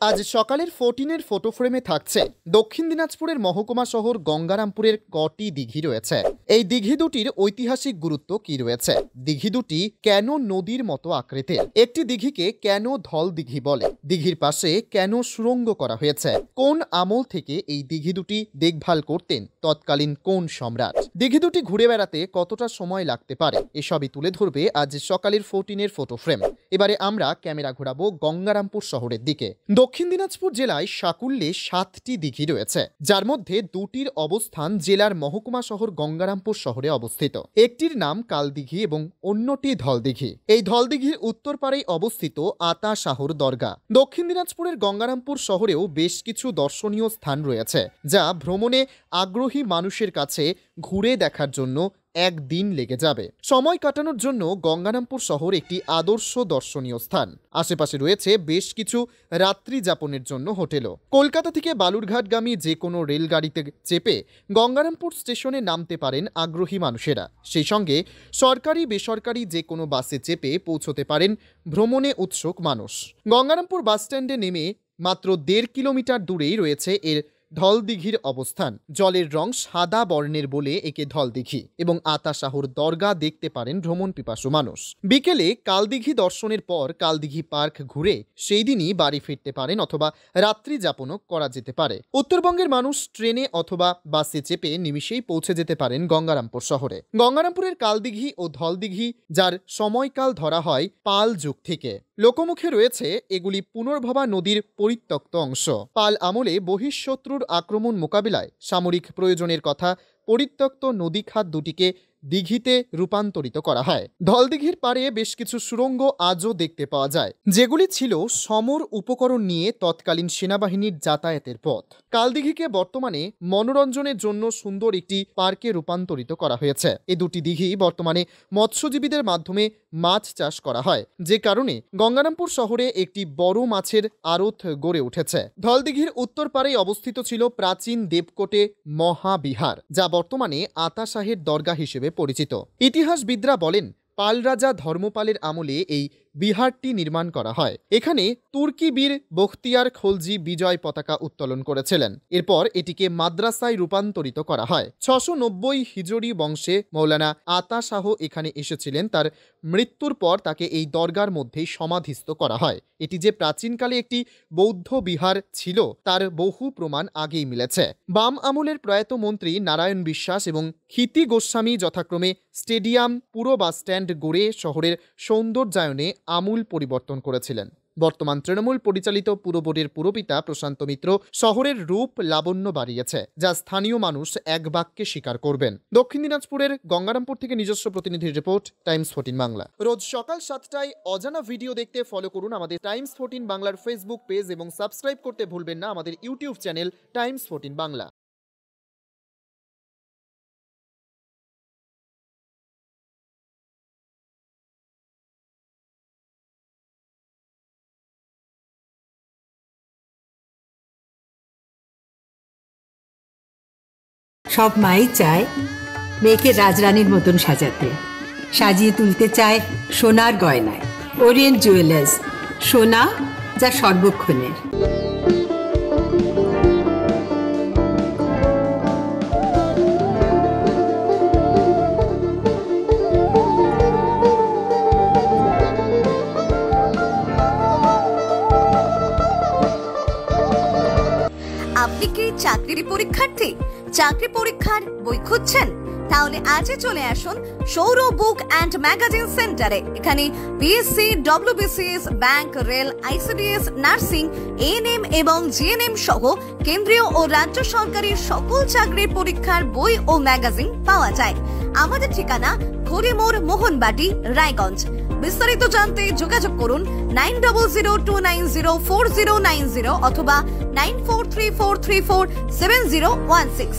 আজ সকালের 14-এর ফটো ফ্রেমে থাকছে দক্ষিণ দিনাজপুরের মহকুমা শহর গঙ্গারামপুরের কটি দিঘি রয়েছে। এই দিঘি দুটির ঐতিহাসিক গুরুত্ব কি রয়েছে, দিঘি দুটি কেন নদীর মতো আকৃতির, একটি দিঘিকে কেন ধল দিঘি বলে, দিঘির পাশে কেন সুড়ঙ্গ করা হয়েছে, কোন আমল থেকে এই দিঘি দুটি দেখভাল করতেন তৎকালীন কোন সম্রাট, দিঘি দুটি ঘুরে বেড়াতে কতটা সময় লাগতে পারে, এসবই তুলে ধরবে আজ সকালের 14-এর ফটো ফ্রেম। এবারে আমরা ক্যামেরা ঘোরাবো গঙ্গারামপুর শহরের দিকে। দক্ষিণ দিনাজপুর জেলায় সাকুল্যে 7টি দিঘি রয়েছে, যার মধ্যে দুটির অবস্থান জেলার মহকুমা শহর গঙ্গারামপুর শহরে অবস্থিত। একটির নাম কালদিঘি এবং অন্যটি ধলদিঘি। এই ধলদিঘির উত্তর পাড়েই অবস্থিত আতা শাহর দরগা। দক্ষিণ দিনাজপুরের গঙ্গারামপুর শহরেও বেশ কিছু দর্শনীয় স্থান রয়েছে, যা ভ্রমণে আগ্রহী মানুষের কাছে ঘুরে দেখার জন্য একদিন লেগে যাবে। সময় কাটানোর জন্য গঙ্গারামপুর শহর একটি আদর্শ দর্শনীয় স্থান। আশেপাশে রয়েছে বেশ কিছু রাত্রি যাপনের জন্য হোটেলও। কলকাতা থেকে বালুরঘাটগামী যে কোনো রেলগাড়িতে চেপে গঙ্গারামপুর স্টেশনে নামতে পারেন আগ্রহী মানুষেরা। সেই সঙ্গে সরকারি বেসরকারি যে কোনো বাসে চেপে পৌঁছতে পারেন ভ্রমণে উৎসুক মানুষ। গঙ্গারামপুর বাসস্ট্যান্ডে নেমে মাত্র 1.5 কিলোমিটার দূরেই রয়েছে এর ধলদিঘির অবস্থান। জলের রং সাদা বর্ণের বলে একে ধলদিঘি এবং আতা শাহর দরগা দেখতে পারেন ভ্রমণ পিপাসু মানুষ। বিকেলে কালদিঘি দর্শনের পর কালদিঘি পার্ক ঘুরে সেই দিনই বাড়ি ফিরতে পারেন অথবা রাত্রি যাপনও করা যেতে পারে। উত্তরবঙ্গের মানুষ ট্রেনে অথবা বাসে চেপে নিমিষেই পৌঁছে যেতে পারেন গঙ্গারামপুর শহরে। গঙ্গারামপুরের কালদিঘি ও ধলদিঘি, যার সময়কাল ধরা হয় পাল যুগ থেকে। লোকমুখে রয়েছে এগুলি পুনর্ভবা নদীর পরিত্যক্ত অংশ। পাল আমলে বহিঃশত্রুর আক্রমণ মোকাবিলায় সামরিক প্রয়োজনের কথা পরিত্যক্ত নদী খাত দুটিকে দিঘিতে রূপান্তরিত করা হয়। ধলদিঘির পাড়ে বেশ কিছু সুড়ঙ্গ আজও দেখতে পাওয়া যায়, যেগুলি ছিল সমর উপকরণ নিয়ে তৎকালীন সেনাবাহিনীর যাতায়াতের পথ। কালদিঘিকে বর্তমানে মনোরঞ্জনের জন্য সুন্দর একটি পার্কে রূপান্তরিত করা হয়েছে। এই দুটি দিঘি বর্তমানে মৎস্যজীবীদের মাধ্যমে মাছ চাষ করা হয়, যে কারণে গঙ্গারামপুর শহরে একটি বড় মাছের আড়ত গড়ে উঠেছে। ধলদিঘির উত্তর পাড়েই অবস্থিত ছিল প্রাচীন দেবকোটে মহাবিহার, যা বর্তমানে আতা শাহের দরগা হিসেবে পরিচিত। ইতিহাসবিদরা বলেন পাল রাজা ধর্মপালের আমলে এই বিহারটি নির্মাণ করা হয়। এখানে তুর্কি বীর বখতিয়ার খলজি বিজয় পতাকা উত্তোলন করেছিলেন। এরপর এটিকে মাদ্রাসায় রূপান্তরিত করা হয়। 690 হিজরি বংশে মৌলানা আতা শাহ এখানে এসেছিলেন। তার মৃত্যুর পর তাকে এই দরগার মধ্যেই সমাধিস্থ করা হয়। এটি যে প্রাচীনকালে একটি বৌদ্ধ বিহার ছিল তার বহু প্রমাণ আগেই মিলেছে। বাম আমলের প্রয়াত মন্ত্রী নারায়ণ বিশ্বাস এবং ক্ষিতি গোস্বামী যথাক্রমে স্টেডিয়াম, পুরো বাসস্ট্যান্ড গড়ে শহরের সৌন্দর্যায়নে আমূল পরিবর্তন করেছিলেন। বর্তমান তৃণমূল পরিচালিত পুর বোর্ডের পুরপিতা প্রশান্ত মিত্র শহরের রূপ লাবণ্য বাড়িয়েছে, যা স্থানীয় মানুষ এক বাক্যে স্বীকার করবেন। দক্ষিণ দিনাজপুরের গঙ্গারামপুর থেকে নিজস্ব প্রতিনিধির রিপোর্ট, টাইমস 14 বাংলা। রোজ সকাল 7টায় অজানা ভিডিও দেখতে ফলো করুন আমাদের টাইমস 14 বাংলার ফেসবুক পেজ এবং সাবস্ক্রাইব করতে ভুলবেন না আমাদের ইউটিউব চ্যানেল টাইমস 14 বাংলা। সব মাই চায় মেয়েকে রাজরানীর মতন সাজাতে, সাজিয়ে তুলতে চায় সোনার গয়নায়। ওরিয়েন্ট জুয়েলার্স, সোনা যা সর্বক্ষণের। আপনি কি চাকরির পরীক্ষার্থী? চাকরি পরীক্ষার বই খুঁজছেন? তাহলে আজই চলে আসুন সৌরভ বুক অ্যান্ড ম্যাগাজিন সেন্টারে। এখানে BSc, WBCS, bank, rail, ICDS, nursing, ANM এবং জিএনএম সহ কেন্দ্রীয় ও রাজ্য সরকারের সকল চাকরির পরীক্ষার বই ও ম্যাগাজিন পাওয়া যায়। আমাদের ঠিকানা ঘড়িমোড়, মোহনবাটি, রায়গঞ্জ। বিস্তারিত জানতে যোগাযোগ করুন 9002904090 অথবা 9434347016।